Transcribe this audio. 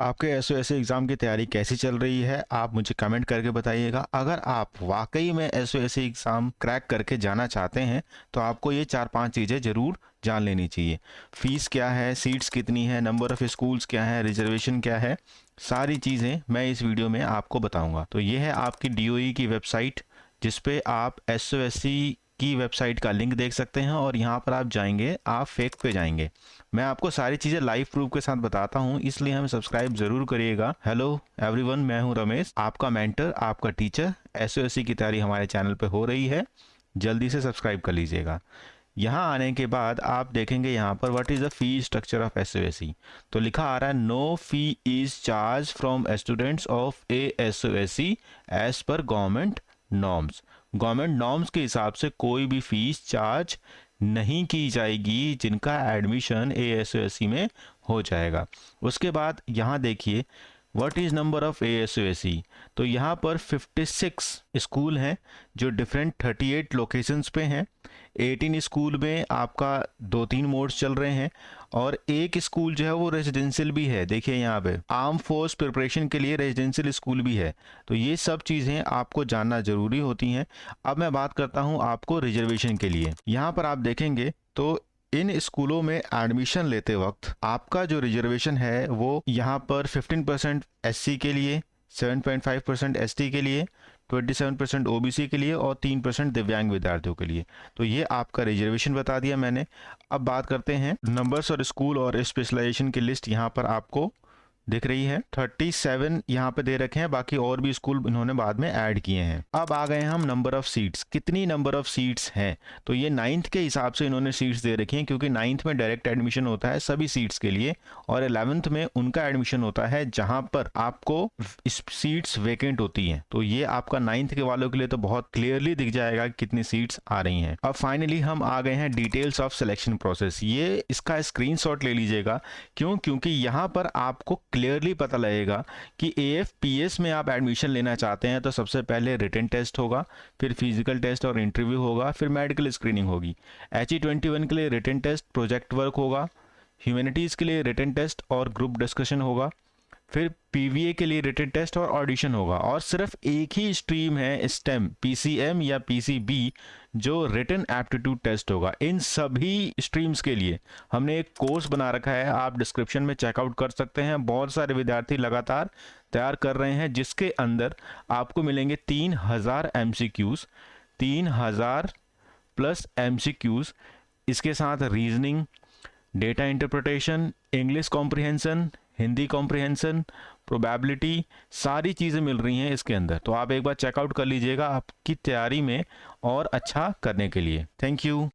आपके एसओएसी एग्ज़ाम की तैयारी कैसी चल रही है, आप मुझे कमेंट करके बताइएगा। अगर आप वाकई में एसओएसी एग्ज़ाम क्रैक करके जाना चाहते हैं तो आपको ये 4-5 चीज़ें ज़रूर जान लेनी चाहिए। फ़ीस क्या है, सीट्स कितनी है, नंबर ऑफ़ स्कूल्स क्या है, रिजर्वेशन क्या है, सारी चीज़ें मैं इस वीडियो में आपको बताऊंगा। तो ये है आपकी डीओई की वेबसाइट, जिस पे आप एसओएसी की वेबसाइट का लिंक देख सकते हैं और यहाँ पर आप जाएंगे, आप फेक पे जाएंगे। मैं आपको सारी चीज़ें लाइव प्रूफ के साथ बताता हूँ, इसलिए हमें सब्सक्राइब ज़रूर करिएगा। हेलो एवरीवन, मैं हूँ रमेश, आपका मेंटर, आपका टीचर। एसओएसी की तैयारी हमारे चैनल पे हो रही है, जल्दी से सब्सक्राइब कर लीजिएगा। यहाँ आने के बाद आप देखेंगे यहाँ पर what is the fee structure of SOAC. तो लिखा आ रहा है no fee is charge from students of a SOAC as per government norms. Government norms के हिसाब से कोई भी फीस चार्ज नहीं की जाएगी जिनका एडमिशन एएसयूएससी में हो जाएगा। उसके बाद यहाँ देखिए व्हाट इज़ नंबर ऑफ़ एएसयूएससी। तो यहाँ पर 56 स्कूल हैं जो डिफरेंट 38 लोकेशंस पे हैं। 18 स्कूल में आपका 2-3 मोड्स चल रहे हैं और एक स्कूल जो है वो रेजिडेंशियल भी है। देखिए यहाँ पे आर्म फोर्स प्रिपरेशन के लिए रेजिडेंशियल स्कूल भी है। तो ये सब चीज़ें आपको जानना ज़रूरी होती हैं। अब मैं बात करता हूँ आपको रिजर्वेशन के लिए। यहाँ पर आप देखेंगे तो इन स्कूलों में एडमिशन लेते वक्त आपका जो रिजर्वेशन है वो यहाँ पर 15% एससी के लिए, 7.5% एसटी के लिए, 27% ओबीसी के लिए और 3% दिव्यांग विद्यार्थियों के लिए। तो ये आपका रिजर्वेशन बता दिया मैंने। अब बात करते हैं नंबर्स और स्कूल और स्पेशलाइजेशन की लिस्ट यहाँ पर आपको दिख रही है। 37 यहाँ पे दे रखे हैं, बाकी और भी स्कूल इन्होंने बाद में ऐड किए हैं। अब आ गए हम नंबर ऑफ सीट्स, कितनी नंबर ऑफ सीट्स हैं। तो ये 9th के हिसाब से इन्होंने सीट्स दे रखी हैं, क्योंकि 9th में डायरेक्ट एडमिशन होता है सभी सीट्स के लिए और 11th में उनका एडमिशन होता है जहां पर आपको सीट्स वेकेंट होती हैं। तो ये आपका 9th के वालों के लिए तो बहुत क्लियरली दिख जाएगा कि कितनी सीट्स आ रही हैं। अब फाइनली हम आ गए हैं डिटेल्स ऑफ सिलेक्शन प्रोसेस। ये इसका स्क्रीनशॉट ले लीजिएगा। क्यों? क्योंकि यहाँ पर आपको क्लियरली पता लगेगा कि एएफपीएस में आप एडमिशन लेना चाहते हैं तो सबसे पहले रिटन टेस्ट होगा, फिर फिजिकल टेस्ट और इंटरव्यू होगा, फिर मेडिकल स्क्रीनिंग होगी। HE21 के लिए रिटन टेस्ट, प्रोजेक्ट वर्क होगा। ह्यूमैनिटीज़ के लिए रिटन टेस्ट और ग्रुप डिस्कशन होगा। फिर पीवीए के लिए रिटन टेस्ट और ऑडिशन होगा। और सिर्फ एक ही स्ट्रीम है स्टेम, पीसीएम या पीसीबी, जो रिटन एप्टीट्यूड टेस्ट होगा। इन सभी स्ट्रीम्स के लिए हमने एक कोर्स बना रखा है, आप डिस्क्रिप्शन में चेकआउट कर सकते हैं। बहुत सारे विद्यार्थी लगातार तैयार कर रहे हैं, जिसके अंदर आपको मिलेंगे 3000 MCQs, 3000 प्लस MCQs। इसके साथ reasoning, data interpretation, English comprehension, Hindi comprehension, probability, सारी चीज़ें मिल रही हैं इसके अंदर। तो आप एक बार चेकआउट कर लीजिएगा आपकी तैयारी में और अच्छा करने के लिए। Thank you.